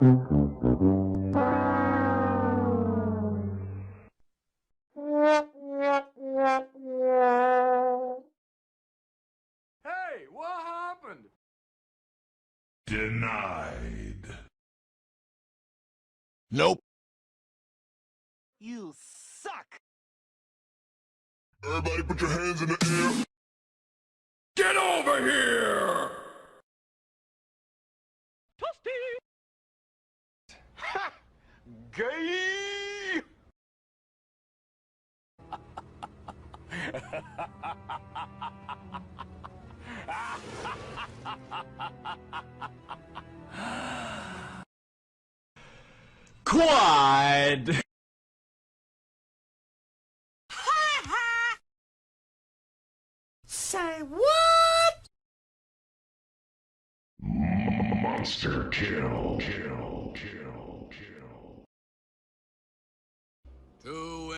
Hey, what happened? Denied. Nope. You suck! Everybody put your hands in the air. Get over here! Toasty! Ha! Gay! Quad! Say what? Monster kill. Kill. Two